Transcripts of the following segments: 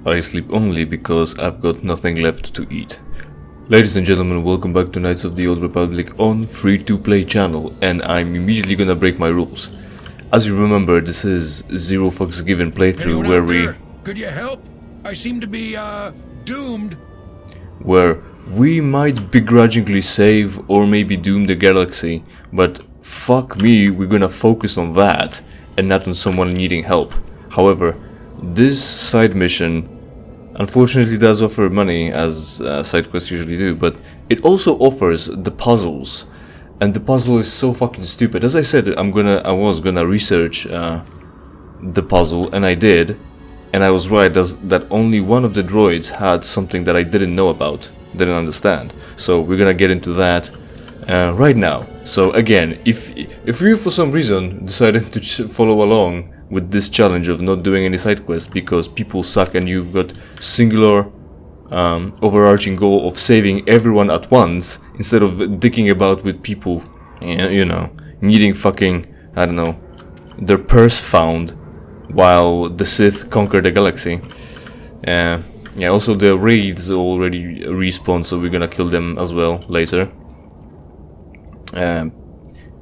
I sleep only because I've got nothing left to eat. Ladies and gentlemen, welcome back to Knights of the Old Republic on free-to-play channel, and I'm immediately gonna break my rules. As you remember, this is Zero Fucks Given playthrough where we... Could you help? I seem to be, doomed. Where we might begrudgingly save or maybe doom the galaxy, but fuck me, we're gonna focus on that and not on someone needing help. However, this side mission unfortunately does offer money, as side quests usually do, but it also offers the puzzles, and the puzzle is so fucking stupid. As I said, I was gonna research the puzzle, and I did, and I was right that only one of the droids had something that I didn't know about, didn't understand. So we're gonna get into that right now. So again, if you for some reason decided to follow along with this challenge of not doing any side quests because people suck and you've got singular overarching goal of saving everyone at once instead of dicking about with people, you know, needing fucking, I don't know, their purse found while the Sith conquer the galaxy. Yeah, also the raids already respawn, so we're gonna kill them as well later.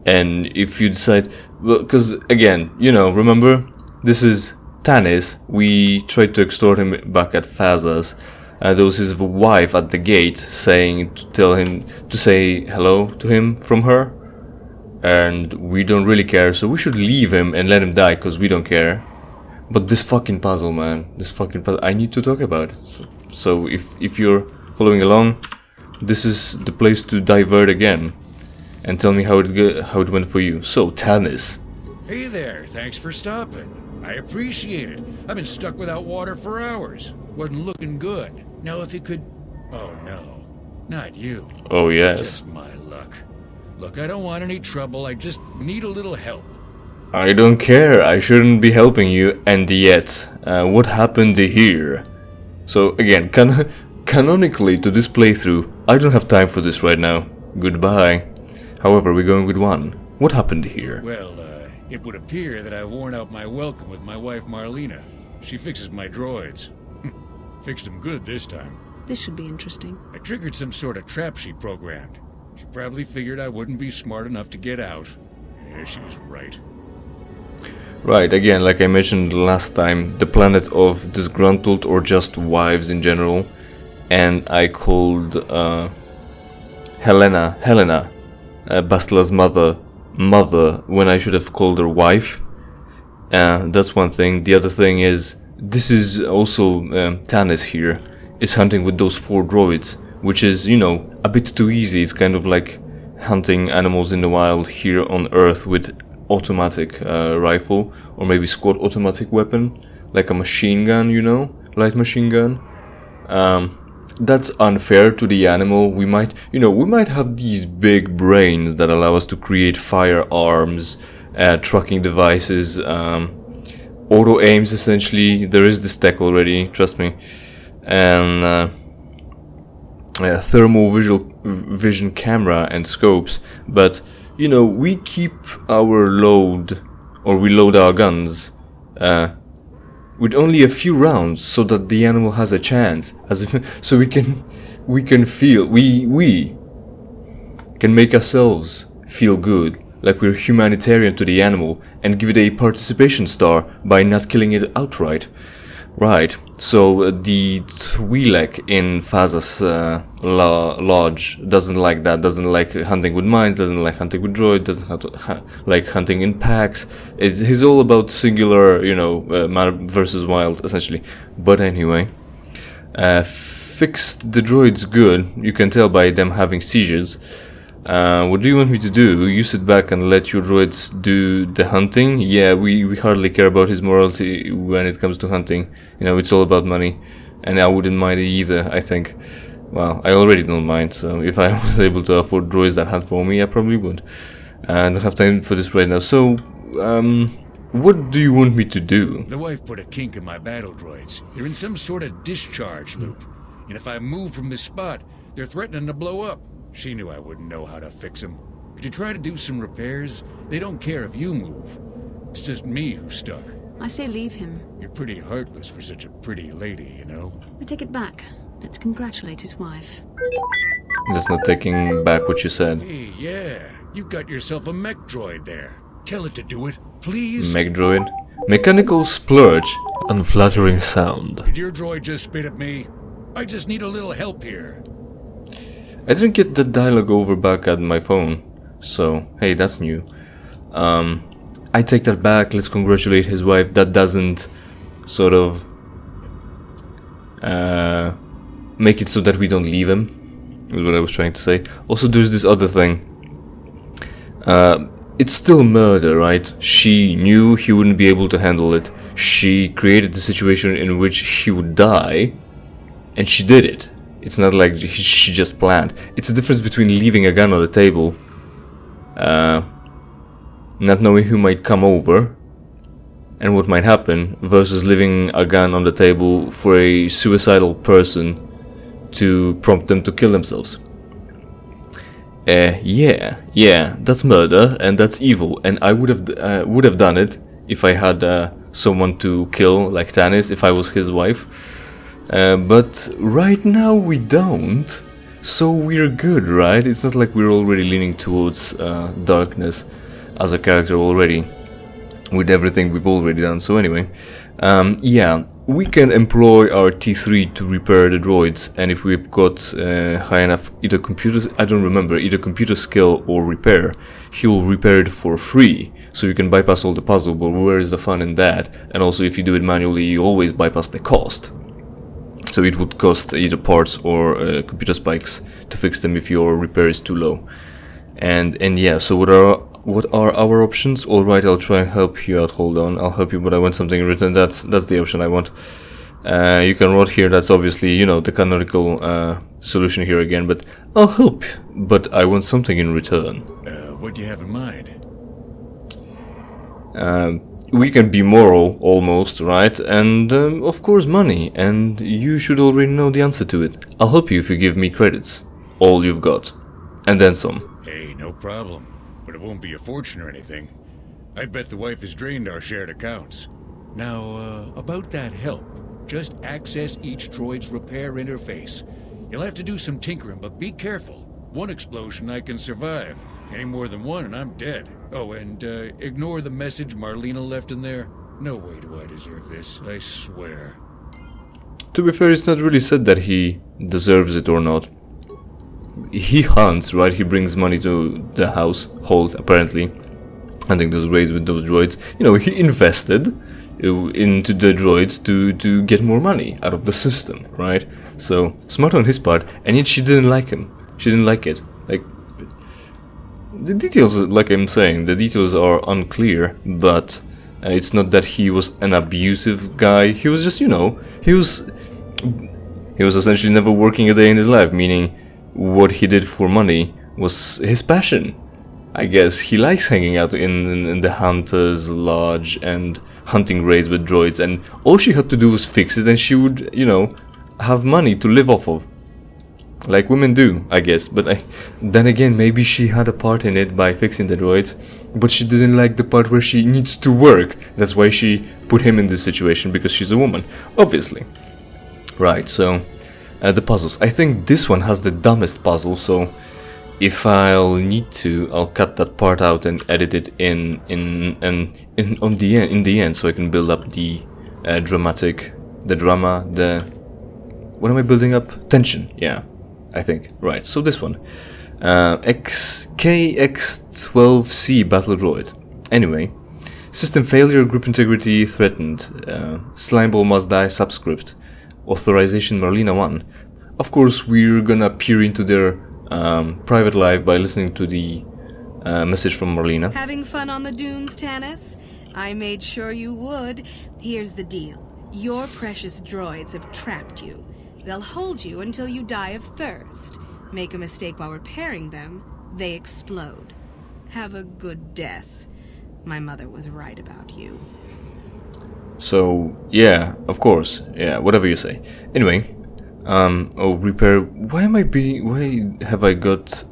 And if you decide, well, because again, you know, remember, this is Tanis. We tried to extort him back at Faza's. There was his wife at the gate saying to tell him to say hello to him from her, and we don't really care, so we should leave him and let him die because we don't care. But this fucking puzzle, man, this fucking puzzle, I need to talk about it. So if you're following along, this is the place to divert again. And tell me how it went for you. So, Tanis. Hey there, thanks for stopping. I appreciate it. I've been stuck without water for hours. Wasn't looking good. Now if you could... Oh no, not you. Oh yes. Just my luck. Look, I don't want any trouble, I just need a little help. I don't care, I shouldn't be helping you, and yet, what happened here? So again, canonically to this playthrough, I don't have time for this right now. Goodbye. However, we're going with one. What happened here? Well, it would appear that I've worn out my welcome with my wife Marlena. She fixes my droids. Fixed them good this time. This should be interesting. I triggered some sort of trap she programmed. She probably figured I wouldn't be smart enough to get out. Yeah, she was right. Right, again, like I mentioned last time, the planet of disgruntled or just wives in general. And I called Helena. Bastila's mother when I should have called her wife. That's one thing. The other thing is, this is also Tanis here is hunting with those 4 droids, which is, you know, a bit too easy. It's kind of like hunting animals in the wild here on Earth with automatic rifle or maybe squad automatic weapon, like a machine gun, you know, light machine gun. That's unfair to the animal. We might have these big brains that allow us to create firearms, tracking devices, auto aims essentially. There is this tech already, trust me, and thermal vision camera and scopes. But you know, we keep our load, or we load our guns with only a few rounds, so that the animal has a chance, so we can make ourselves feel good, like we're humanitarian to the animal, and give it a participation star by not killing it outright. Right, so the Twi'lek in Faza's lodge doesn't like that, doesn't like hunting with mines, doesn't like hunting with droids, doesn't like hunting in packs. He's all about singular, you know, man versus wild, essentially. But anyway, fixed the droids good, you can tell by them having seizures. What do you want me to do? You sit back and let your droids do the hunting? Yeah, we hardly care about his morality when it comes to hunting. You know, it's all about money. And I wouldn't mind it either, I think. Well, I already don't mind, so if I was able to afford droids that hunt for me, I probably would. I don't have time for this right now. So, what do you want me to do? The wife put a kink in my battle droids. They're in some sort of discharge loop. And if I move from this spot, they're threatening to blow up. She knew I wouldn't know how to fix them. Could you try to do some repairs? They don't care if you move. It's just me who's stuck. I say leave him. You're pretty heartless for such a pretty lady, you know? I take it back. Let's congratulate his wife. That's not taking back what you said. Hey, yeah. You got yourself a mech droid there. Tell it to do it, please. Mech droid. Mechanical splurge. Unflattering sound. Did your droid just spit at me? I just need a little help here. I didn't get the dialogue over back at my phone. So, hey, that's new. I take that back. Let's congratulate his wife. That doesn't sort of make it so that we don't leave him, is what I was trying to say. Also, there's this other thing. It's still murder, right? She knew he wouldn't be able to handle it. She created the situation in which he would die, and she did it. It's not like she just planned. It's a difference between leaving a gun on the table, not knowing who might come over and what might happen, versus leaving a gun on the table for a suicidal person to prompt them to kill themselves. Yeah, that's murder and that's evil, and I would have done it if I had someone to kill like Tanis, if I was his wife. But right now we don't, so we're good, right? It's not like we're already leaning towards darkness as a character already, with everything we've already done. So anyway, yeah, we can employ our T3 to repair the droids, and if we've got high enough either computer skill or repair, he'll repair it for free, so you can bypass all the puzzle. But where is the fun in that? And also, if you do it manually, you always bypass the cost. So it would cost either parts or computer spikes to fix them if your repair is too low. And yeah, so what are our options? Alright, I'll try and help you out. Hold on, I'll help you, but I want something in return. That's the option I want. You can rot here. That's obviously, you know, the canonical solution here again, but I'll help, but I want something in return. What do you have in mind? We can be moral, almost, right? And, of course, money. And you should already know the answer to it. I'll help you if you give me credits. All you've got. And then some. Hey, no problem. But it won't be a fortune or anything. I bet the wife has drained our shared accounts. Now, about that help. Just access each droid's repair interface. You'll have to do some tinkering, but be careful. One explosion I can survive. Any more than one and I'm dead. Oh, and ignore the message Marlena left in there. No way do I deserve this, I swear. To be fair, it's not really said that he deserves it or not. He hunts, right? He brings money to the household, apparently. Hunting those raids with those droids. You know, he invested into the droids to get more money out of the system, right? So, smart on his part, and yet she didn't like him. She didn't like it. Like, the details, like I'm saying, the details are unclear, but it's not that he was an abusive guy. He was just, you know, he was essentially never working a day in his life, meaning what he did for money was his passion. I guess he likes hanging out in the hunter's lodge and hunting raids with droids, and all she had to do was fix it and she would, you know, have money to live off of. Like women do, I guess, but then again, maybe she had a part in it by fixing the droids, but she didn't like the part where she needs to work. That's why she put him in this situation, because she's a woman, obviously. Right, so, the puzzles. I think this one has the dumbest puzzle, so if I'll need to, I'll cut that part out and edit it in the end, so I can build up the what am I building up? Tension, yeah. I think. Right, so this one. KX12C Battle Droid. Anyway. System failure, group integrity threatened. Slimeball must die, subscript. Authorization Marlena 1. Of course, we're gonna peer into their private life by listening to the message from Marlena. Having fun on the dunes, Tanis? I made sure you would. Here's the deal. Your precious droids have trapped you. They'll hold you until you die of thirst. Make a mistake while repairing them, they explode. Have a good death. My mother was right about you. So, yeah, of course. Yeah, whatever you say. Anyway, repair. Why have I got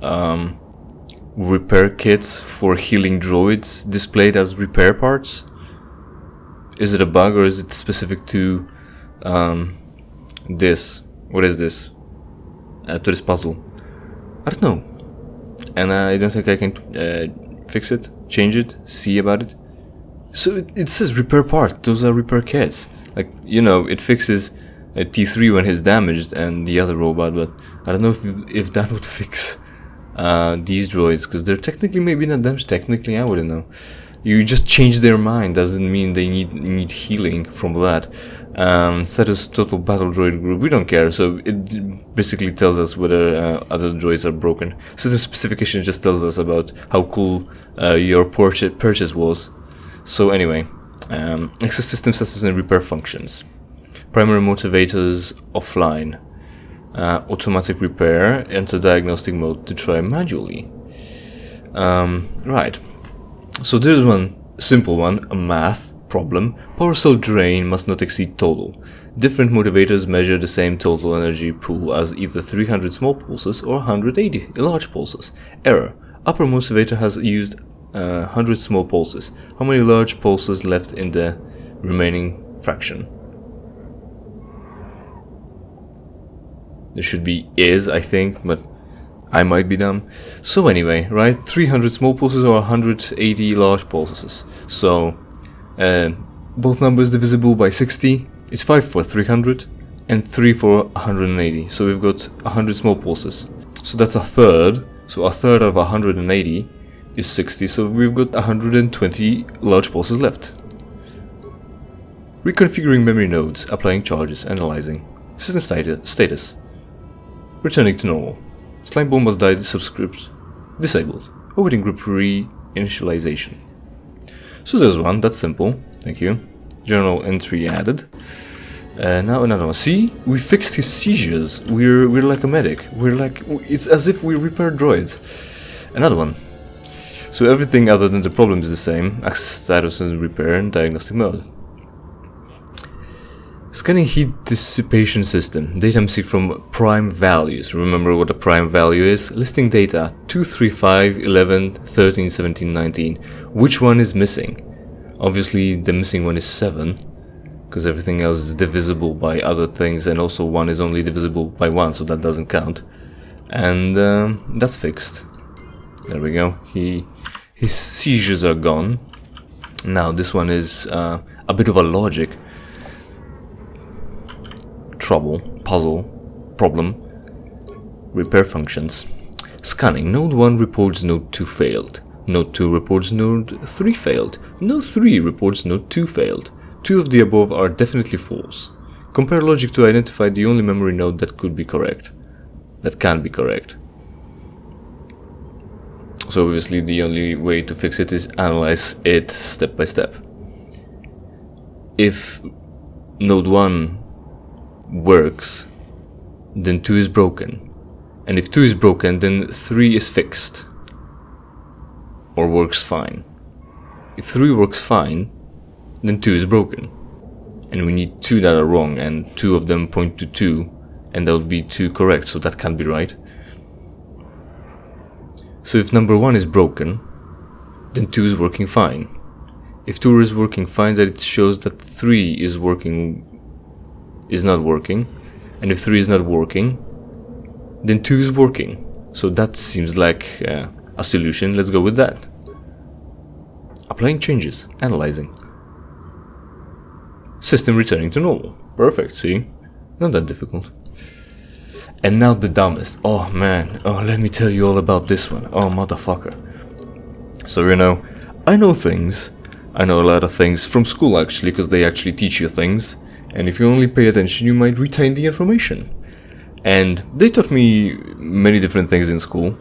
repair kits for healing droids displayed as repair parts? Is it a bug or is it specific to this? What is this? To this puzzle? I don't know. And I don't think I can fix it, change it, see about it. So it says repair part. Those are repair kits. Like, you know, it fixes T3 when he's damaged and the other robot, but I don't know if that would fix these droids, because they're technically maybe not damaged. Technically, I wouldn't know. You just change their mind doesn't mean they need healing from that. Status total battle droid group, we don't care, so it basically tells us whether other droids are broken. System specification just tells us about how cool your purchase was. So anyway, access system status and repair functions. Primary motivators offline. Automatic repair, enter diagnostic mode to try manually. Right. So there's one simple one, a math problem. Power cell drain must not exceed total. Different motivators measure the same total energy pool as either 300 small pulses or 180 large pulses. Error. Upper motivator has used 100 small pulses. How many large pulses left in the remaining fraction? There should be is, I think, but I might be dumb. So anyway, right, 300 small pulses or 180 large pulses. So both numbers divisible by 60. It's 5 for 300 and 3 for 180. So we've got 100 small pulses. So that's a third. So a third of 180 is 60. So we've got 120 large pulses left. Reconfiguring memory nodes, applying charges, analyzing. System status. Returning to normal. Slime ball must die subscript disabled. Awaiting group reinitialization. So there's one, that's simple. Thank you. Journal entry added. Now another one. See, we fixed his seizures. We're like a medic. It's as if we repair droids. Another one. So everything other than the problem is the same. Access status and repair and diagnostic mode. Scanning heat dissipation system. Data missing from prime values. Remember what a prime value is? Listing data 2, 3, 5, 11, 13, 17, 19. Which one is missing? Obviously the missing one is 7, because everything else is divisible by other things, and also 1 is only divisible by 1, so that doesn't count. And that's fixed. There we go. His seizures are gone. Now this one is a bit of a logic puzzle, problem. Repair functions. Scanning. Node 1 reports node 2 failed. Node 2 reports node 3 failed. Node 3 reports node 2 failed. 2 of the above are definitely false. Compare logic to identify the only memory node that could be correct. That can be correct. So obviously the only way to fix it is analyze it step by step. If node 1 works, then 2 is broken. And if 2 is broken, then 3 is fixed. Or works fine. If 3 works fine, then 2 is broken. And we need 2 that are wrong, and 2 of them point to 2, and that would be 2 correct, so that can't be right. So if number 1 is broken, then 2 is working fine. If 2 is working fine, that it shows that 3 is not working, and if 3 is not working, then 2 is working. So that seems like a solution. Let's go with that. Applying changes, analyzing. System returning to normal. Perfect, see? Not that difficult. And now the dumbest. Oh man, let me tell you all about this one. Oh motherfucker. So you know, I know things. I know a lot of things from school actually, because they actually teach you things. And if you only pay attention, you might retain the information. And they taught me many different things in school.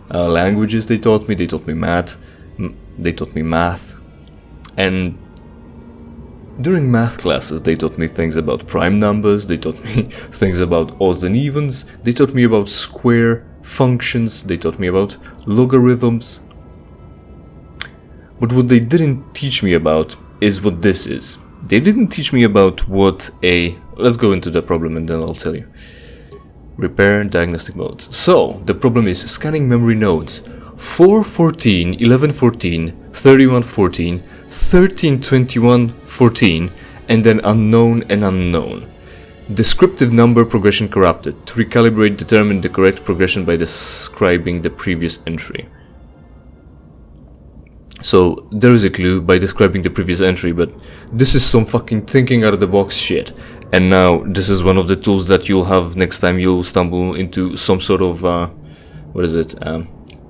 Languages they taught me math. They taught me math. And during math classes, they taught me things about prime numbers. They taught me things about odds and evens. They taught me about square functions. They taught me about logarithms. But what they didn't teach me about is what this is. They didn't teach me about what a... Let's go into the problem and then I'll tell you. Repair diagnostic modes. So, the problem is scanning memory nodes 414, 1114, 3114, 13, 21, 14, and then unknown and unknown. Descriptive number progression corrupted. To recalibrate, determine the correct progression by describing the previous entry. So there is a clue by describing the previous entry, but this is some fucking thinking out of the box shit. And now this is one of the tools that you'll have next time you'll stumble into some sort of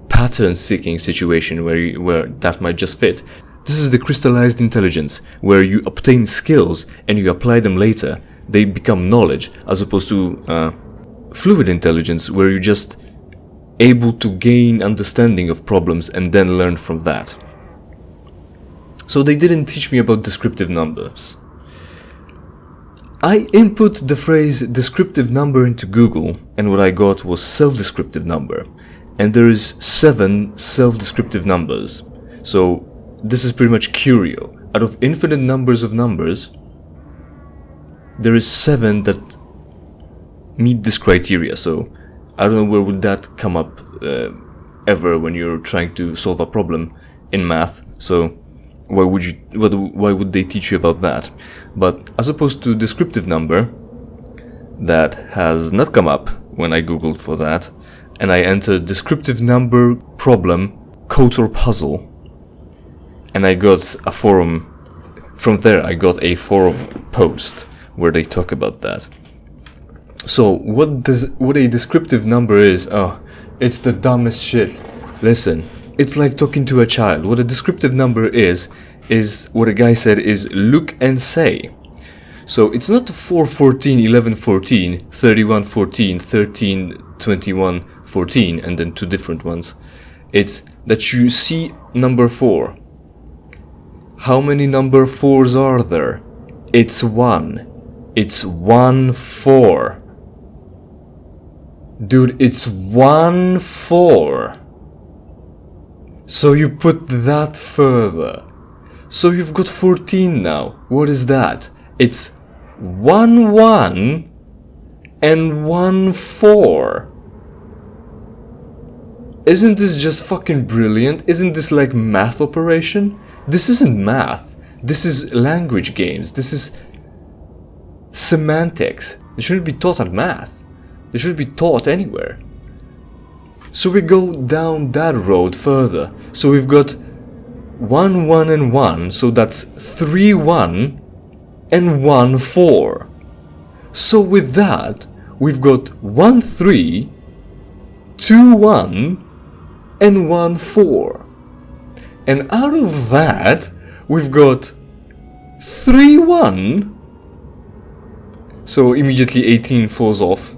pattern seeking situation where that might just fit. This is the crystallized intelligence, where you obtain skills and you apply them later. They become knowledge, as opposed to fluid intelligence, where you're just able to gain understanding of problems and then learn from that. So they didn't teach me about descriptive numbers. I input the phrase descriptive number into Google, and what I got was self-descriptive number. And there is 7 self-descriptive numbers. So this is pretty much curio. Out of infinite numbers of numbers, there is 7 that meet this criteria. So I don't know where would that come up ever when you're trying to solve a problem in math. So why would they teach you about that? But as opposed to descriptive number, that has not come up when I googled for that, and I entered descriptive number problem code or puzzle, and I got a forum. From there I got a forum post where they talk about that. So what a descriptive number is? Oh, it's the dumbest shit. Listen, it's like talking to a child. What a descriptive number is what a guy said is look and say. So it's not 4, 14, 11, 14, 31, 14, 13, 21, 14, and then 2 different ones. It's that you see number 4. How many number 4s are there? It's 1. It's 1, 4. Dude, it's 1, 4. So you put that further. So you've got 14 now. What is that? It's 1, 1 and 1, 4. Isn't this just fucking brilliant? Isn't this like math operation? This isn't math. This is language games. This is semantics. They shouldn't be taught at math. They shouldn't be taught anywhere. So we go down that road further. So we've got 1, 1 and 1. So that's 3, 1 and 1, 4. So with that, we've got 1, 3, 2, 1 and 1, 4. And out of that, we've got 3, 1. So immediately 18 falls off,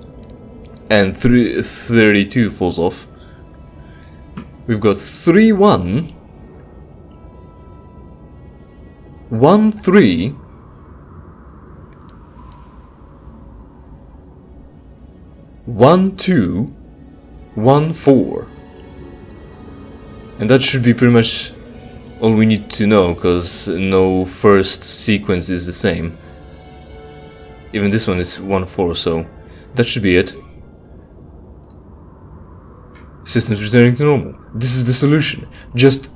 and 32 falls off. We've got 3, 1, 1, 3, 1, 2, 1, 4. And that should be pretty much all we need to know, because no first sequence is the same. Even this one is 1, 4, so that should be it. Systems returning to normal. This is the solution. Just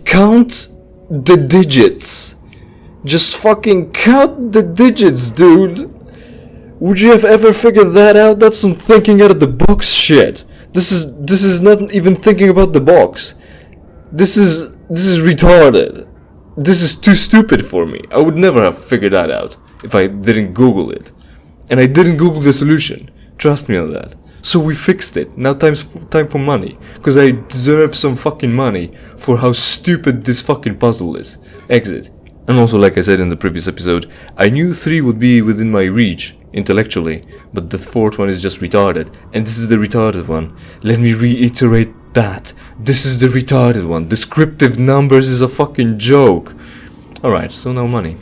count the digits. Just fucking count the digits, dude. Would you have ever figured that out? That's some thinking out of the box shit. This is not even thinking about the box. This is retarded. This is too stupid for me. I would never have figured that out if I didn't Google it. And I didn't Google the solution. Trust me on that. So we fixed it. Now time for money. Because I deserve some fucking money for how stupid this fucking puzzle is. Exit. And also, like I said in the previous episode, I knew 3 would be within my reach intellectually, but the 4th one is just retarded. And this is the retarded one. Let me reiterate that. This is the retarded one. Descriptive numbers is a fucking joke. Alright, so now money.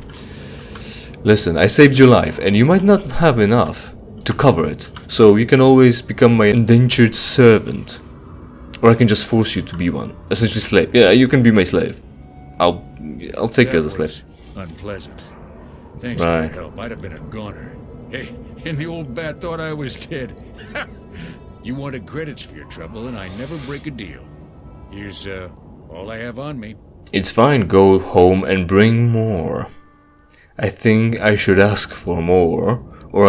Listen, I saved your life, and you might not have enough to cover it. So you can always become my indentured servant. Or I can just force you to be one. Essentially slave. Yeah, you can be my slave. I'll take you as a slave. Unpleasant. Thanks for your help. I'd have been a goner. Hey, and the old bat thought I was dead. You wanted credits for your trouble, and I never break a deal. Here's all I have on me. It's fine, go home and bring more. I think I should ask for more, or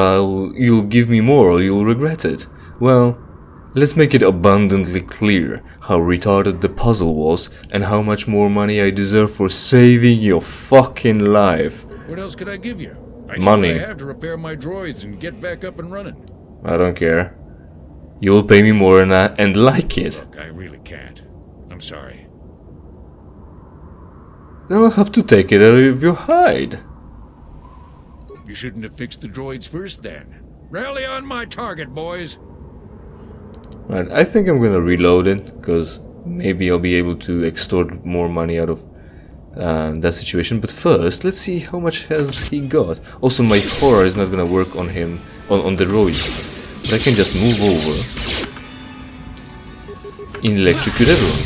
you'll give me more or you'll regret it. Well, let's make it abundantly clear how retarded the puzzle was and how much more money I deserve for saving your fucking life. What else could I give you? I Money. need what I have to repair my droids and get back up and running. I don't care. You'll pay me more and like it. Look, I really can't. I'm sorry. Then I'll have to take it out of your hide. You shouldn't have fixed the droids first then. Rally on my target, boys! Right, I think I'm gonna reload it, because maybe I'll be able to extort more money out of that situation. But first, let's see how much has he got. Also, my horror is not gonna work on him, on the droids. But I can just move over and electrocute everyone.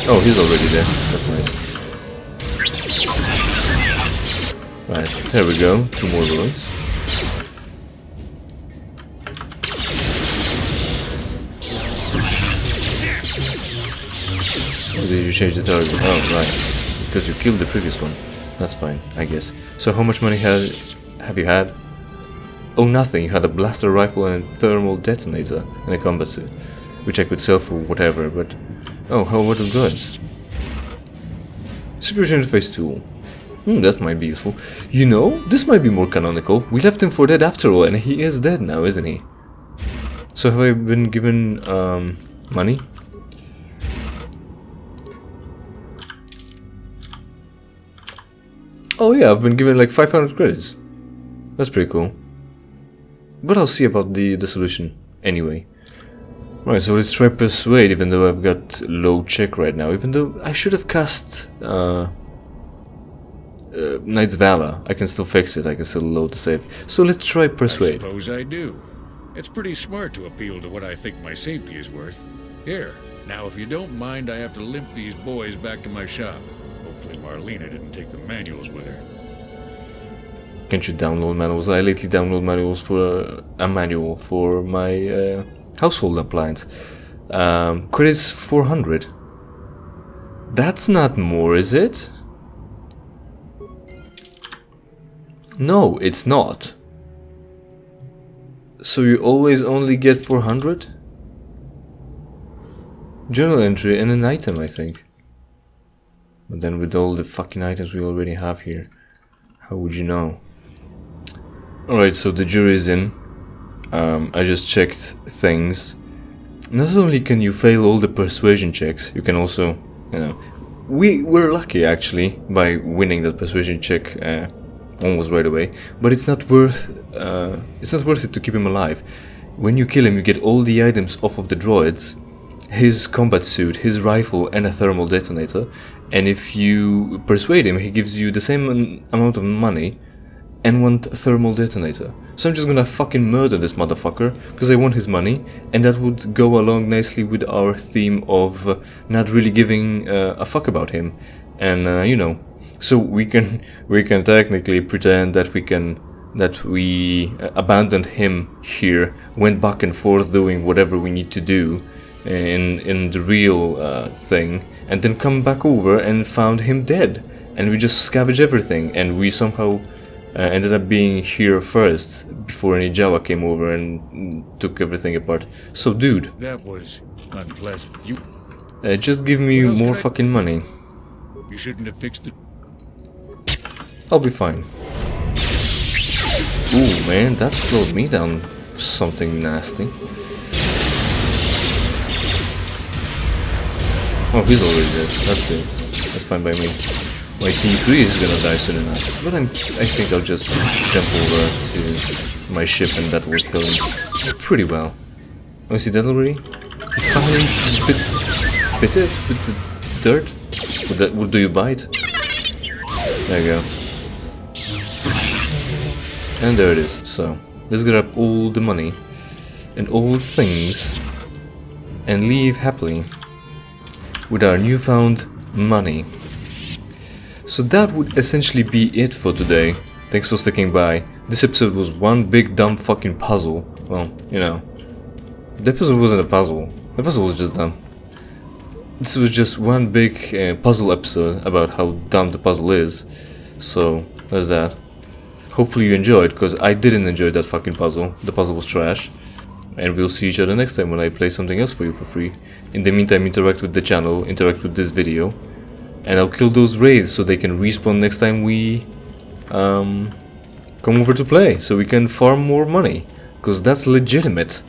Oh, he's already there. That's nice. Right, there we go. 2 more droids. Or did you change the target? Oh, right. Because you killed the previous one. That's fine, I guess. So how much money have you had? Oh, nothing. You had a blaster rifle and a thermal detonator and a combat suit, which I could sell for whatever, but... Oh, how about the droids? Security interface tool. That might be useful. You know, this might be more canonical. We left him for dead after all, and he is dead now, isn't he? So have I been given, money? Oh yeah, I've been given like 500 credits. That's pretty cool. But I'll see about the solution anyway. Right, so let's try persuade, even though I've got low check right now. Even though I should have cast Knight's Valor. I can still fix it, I can still load the save. So let's try persuade. I suppose I do. It's pretty smart to appeal to what I think my safety is worth. Here, now if you don't mind, I have to limp these boys back to my shop. Hopefully Marlena didn't take the manuals with her. Can't you download manuals? I lately download manuals for a manual for my household appliance. Credits 400. That's not more, is it? No, it's not. So you always only get 400? Journal entry and an item, I think. But then with all the fucking items we already have here, how would you know? Alright, so the jury's in. I just checked things. Not only can you fail all the persuasion checks, you can also, you know... We were lucky, actually, by winning that persuasion check almost right away. But it's not worth it to keep him alive. When you kill him, you get all the items off of the droids. His combat suit, his rifle, and a thermal detonator. And if you persuade him, he gives you the same amount of money and one thermal detonator. So I'm just gonna fucking murder this motherfucker because I want his money, and that would go along nicely with our theme of not really giving a fuck about him. And you know, so we can technically pretend that we abandoned him here, went back and forth doing whatever we need to do in the real thing, and then come back over and found him dead, and we just scavenged everything, and we somehow ended up being here first before any Jawa came over and took everything apart. So dude, that was unpleasant. You just give me more fucking money. You shouldn't have fixed it. I'll be fine. Ooh man, that slowed me down something nasty. Oh, he's already dead. That's good. That's fine by me. My T3 is gonna die soon enough. But I think I'll just jump over to my ship and that will kill him pretty well. Oh, is he dead already? He finally bit it with the dirt? Would do you bite? There you go. And there it is. So, let's grab all the money and all the things and leave happily with our newfound money. So that would essentially be it for today. Thanks for sticking by. This episode was one big dumb fucking puzzle. Well, you know, the episode wasn't a puzzle. The puzzle was just dumb. this was just one big puzzle episode about how dumb the puzzle is. So there's that. Hopefully you enjoyed, because I didn't enjoy that fucking puzzle. The puzzle was trash. And we'll see each other next time when I play something else for you for free. In the meantime, interact with the channel, interact with this video, and I'll kill those wraiths so they can respawn next time we come over to play, so we can farm more money, because that's legitimate.